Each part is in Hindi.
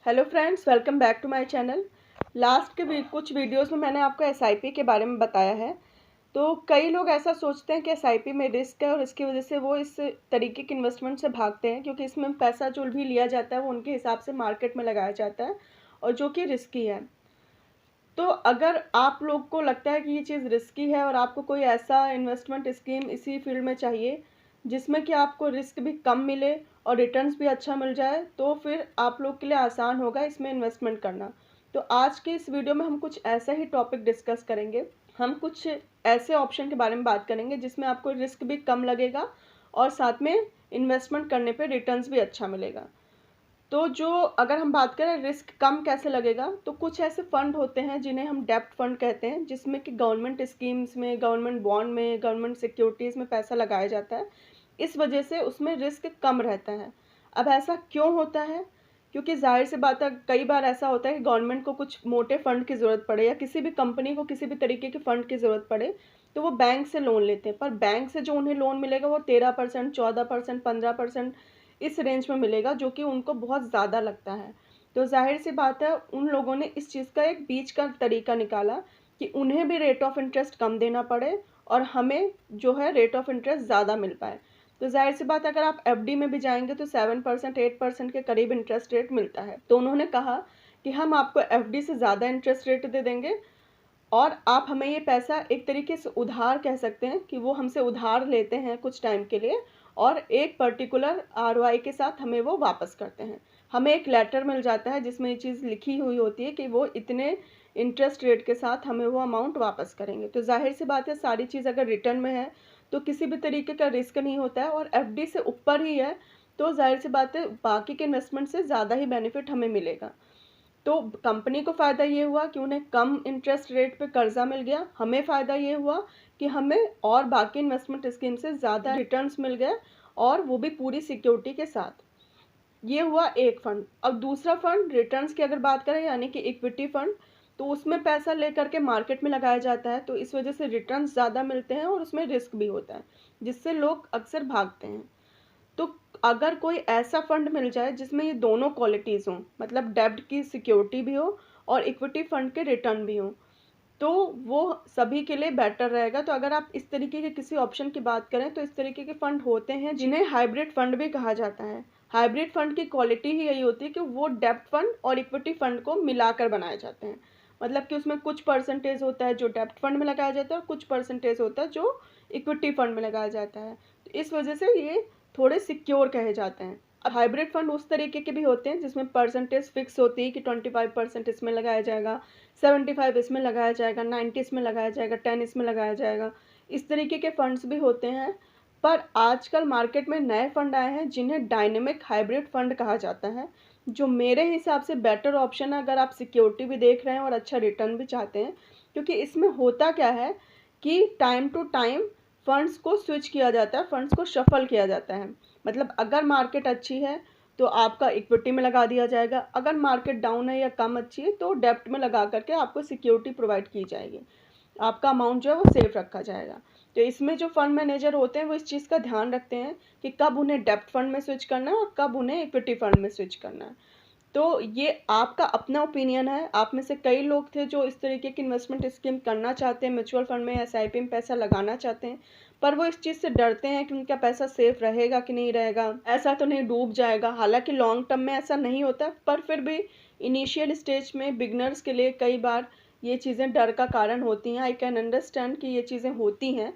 Hello friends, welcome back to my channel. Last के कुछ वीडियोस में मैंने आपको एसआईपी के बारे में बताया है। तो कई लोग ऐसा सोचते हैं कि एसआईपी में रिस्क है और इसकी वजह से वो इस तरीके की इन्वेस्टमेंट से भागते हैं, क्योंकि इसमें पैसा जो भी लिया जाता है वो उनके हिसाब से मार्केट में लगाया जाता है और जो कि रिस्की है। तो अगर आप लोग को लगता है कि ये चीज़ रिस्की है और आपको कोई ऐसा इन्वेस्टमेंट स्कीम इसी फील्ड में चाहिए जिसमें कि आपको रिस्क भी कम मिले और रिटर्न्स भी अच्छा मिल जाए, तो फिर आप लोग के लिए आसान होगा इसमें इन्वेस्टमेंट करना। तो आज के इस वीडियो में हम कुछ ऐसा ही टॉपिक डिस्कस करेंगे। हम कुछ ऐसे ऑप्शन के बारे में बात करेंगे जिसमें आपको रिस्क भी कम लगेगा और साथ में इन्वेस्टमेंट करने पे रिटर्न्स भी अच्छा मिलेगा। तो जो अगर हम बात करें रिस्क कम कैसे लगेगा, तो कुछ ऐसे फंड होते हैं जिन्हें हम डेब्ट फंड कहते हैं, जिसमें कि गवर्नमेंट स्कीम्स में, गवर्नमेंट बॉन्ड में, गवर्नमेंट सिक्योरिटीज़ में पैसा लगाया जाता है। इस वजह से उसमें रिस्क कम रहता है। अब ऐसा क्यों होता है? क्योंकि जाहिर सी बात है, कई बार ऐसा होता है कि गवर्नमेंट को कुछ मोटे फंड की ज़रूरत पड़े या किसी भी कंपनी को किसी भी तरीके के फंड की ज़रूरत पड़े, तो वो बैंक से लोन लेते हैं। पर बैंक से जो उन्हें लोन मिलेगा वो 13%, 14%, 15% इस रेंज में मिलेगा, जो कि उनको बहुत ज़्यादा लगता है। तो जाहिर सी बात है, उन लोगों ने इस चीज़ का एक बीच का तरीका निकाला कि उन्हें भी रेट ऑफ इंटरेस्ट कम देना पड़े और हमें जो है रेट ऑफ इंटरेस्ट ज़्यादा मिल पाए। तो जाहिर सी बात है, अगर आप एफडी में भी जाएंगे तो 7%, 8% के करीब इंटरेस्ट रेट मिलता है। तो उन्होंने कहा कि हम आपको एफडी से ज़्यादा इंटरेस्ट रेट दे देंगे और आप हमें ये पैसा एक तरीके से उधार कह सकते हैं कि वो हमसे उधार लेते हैं कुछ टाइम के लिए और एक पर्टिकुलर आरओआई के साथ हमें वो वापस करते हैं। हमें एक लेटर मिल जाता है जिसमें ये चीज़ लिखी हुई होती है कि वो इतने इंटरेस्ट रेट के साथ हमें वो अमाउंट वापस करेंगे। तो जाहिर सी बात है, सारी चीज़ अगर रिटर्न में है तो किसी भी तरीके का रिस्क नहीं होता है और एफडी से ऊपर ही है, तो जाहिर सी बात है बाकी के इन्वेस्टमेंट से ज़्यादा ही बेनिफिट हमें मिलेगा। तो कंपनी को फ़ायदा ये हुआ कि उन्हें कम इंटरेस्ट रेट पे कर्जा मिल गया, हमें फ़ायदा ये हुआ कि हमें और बाकी इन्वेस्टमेंट स्कीम से ज़्यादा रिटर्न्स मिल गए और वो भी पूरी सिक्योरिटी के साथ। ये हुआ एक फंड। अब दूसरा फंड रिटर्न्स की अगर बात करें, यानी कि इक्विटी फंड, तो उसमें पैसा लेकर के मार्केट में लगाया जाता है, तो इस वजह से रिटर्न्स ज़्यादा मिलते हैं और उसमें रिस्क भी होता है, जिससे लोग अक्सर भागते हैं। तो अगर कोई ऐसा फंड मिल जाए जिसमें ये दोनों क्वालिटीज़ हों, मतलब डेब्ट की सिक्योरिटी भी हो और इक्विटी फंड के रिटर्न भी हों, तो वो सभी के लिए बेटर रहेगा। तो अगर आप इस तरीके के किसी ऑप्शन की बात करें, तो इस तरीके के फंड होते हैं जिन्हें हाइब्रिड फंड भी कहा जाता है। हाइब्रिड फंड की क्वालिटी ही यही होती है कि वो डेब्ट फंड और इक्विटी फंड को मिलाकर बनाए जाते हैं। मतलब कि उसमें कुछ परसेंटेज होता है जो डेब्ट फंड में लगाया जाता है और कुछ परसेंटेज होता है जो इक्विटी फंड में लगाया जाता है। तो इस वजह से ये थोड़े सिक्योर कहे जाते हैं। अब हाइब्रिड फंड उस तरीके के भी होते हैं जिसमें परसेंटेज फिक्स होती है कि 25% इसमें लगाया जाएगा, 75 इसमें लगाया जाएगा, 90 इसमें लगाया जाएगा, 10 इसमें लगाया जाएगा। इस तरीके के फंड्स भी होते हैं। पर आजकल मार्केट में नए फंड आए हैं जिन्हें डायनेमिक हाइब्रिड फंड कहा जाता है, जो मेरे हिसाब से बेटर ऑप्शन है अगर आप सिक्योरिटी भी देख रहे हैं और अच्छा रिटर्न भी चाहते हैं। क्योंकि इसमें होता क्या है कि टाइम टू टाइम फंड्स को स्विच किया जाता है, फंड्स को शफल किया जाता है। मतलब अगर मार्केट अच्छी है तो आपका इक्विटी में लगा दिया जाएगा, अगर मार्केट डाउन है या कम अच्छी है तो डेब्ट में लगा करके आपको सिक्योरिटी प्रोवाइड की जाएगी, आपका अमाउंट जो है वो सेफ रखा जाएगा। तो इसमें जो फंड मैनेजर होते हैं वो इस चीज़ का ध्यान रखते हैं कि कब उन्हें डेब्ट फंड में स्विच करना है और कब उन्हें इक्विटी फंड में स्विच करना है। तो ये आपका अपना ओपिनियन है। आप में से कई लोग थे जो इस तरीके की इन्वेस्टमेंट स्कीम करना चाहते हैं, म्यूचुअल फंड में, एसआईपी में पैसा लगाना चाहते हैं, पर वो इस चीज़ से डरते हैं कि उनका पैसा सेफ रहेगा कि नहीं रहेगा, ऐसा तो नहीं डूब जाएगा। हालांकि लॉन्ग टर्म में ऐसा नहीं होता, पर फिर भी इनिशियल स्टेज में बिगनर्स के लिए कई बार ये चीज़ें डर का कारण होती हैं। आई कैन अंडरस्टैंड कि ये चीज़ें होती हैं।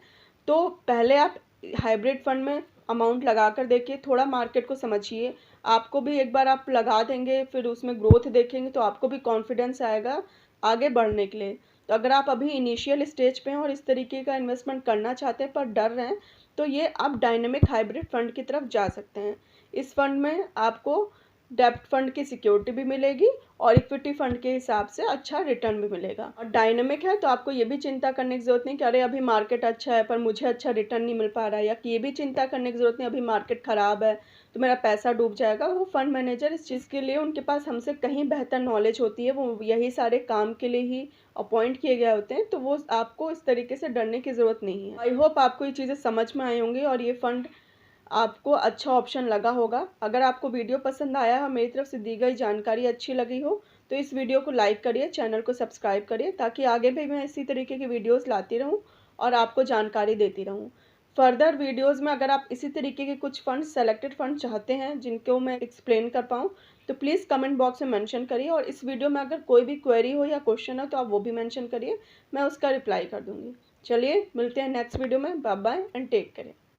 तो पहले आप हाइब्रिड फंड में अमाउंट लगा कर देखिए, थोड़ा मार्केट को समझिए। आपको भी एक बार आप लगा देंगे, फिर उसमें ग्रोथ देखेंगे तो आपको भी कॉन्फिडेंस आएगा आगे बढ़ने के लिए। तो अगर आप अभी इनिशियल स्टेज पे हैं और इस तरीके का इन्वेस्टमेंट करना चाहते हैं पर डर रहे हैं, तो ये आप डायनेमिक हाइब्रिड फंड की तरफ जा सकते हैं। इस फंड में आपको डेब्ट फंड की सिक्योरिटी भी मिलेगी और इक्विटी फंड के हिसाब से अच्छा रिटर्न भी मिलेगा। और डायनेमिक है तो आपको ये भी चिंता करने की ज़रूरत नहीं कि अरे अभी मार्केट अच्छा है पर मुझे अच्छा रिटर्न नहीं मिल पा रहा है, या कि ये भी चिंता करने की ज़रूरत नहीं अभी मार्केट ख़राब है तो मेरा पैसा डूब जाएगा। वो फंड मैनेजर इस चीज़ के लिए, उनके पास हमसे कहीं बेहतर नॉलेज होती है, वो यही सारे काम के लिए ही अपॉइंट किए गए होते हैं। तो वो आपको इस तरीके से डरने की ज़रूरत नहीं है। आई होप आपको ये चीज़ें समझ में आई होंगी और ये फंड आपको अच्छा ऑप्शन लगा होगा। अगर आपको वीडियो पसंद आया और मेरी तरफ से दी गई जानकारी अच्छी लगी हो तो इस वीडियो को लाइक करिए, चैनल को सब्सक्राइब करिए, ताकि आगे भी मैं इसी तरीके की वीडियोस लाती रहूं और आपको जानकारी देती रहूं। फर्दर वीडियोस में अगर आप इसी तरीके के कुछ फंड, सेलेक्टेड फंड चाहते हैं जिनको मैं एक्सप्लेन कर पाऊँ, तो प्लीज़ कमेंट बॉक्स में मेंशन करिए। और इस वीडियो में अगर कोई भी क्वेरी हो या क्वेश्चन हो तो आप वो भी मेंशन करिए, मैं उसका रिप्लाई कर दूँगी। चलिए मिलते हैं नेक्स्ट वीडियो में। Bye bye and take care.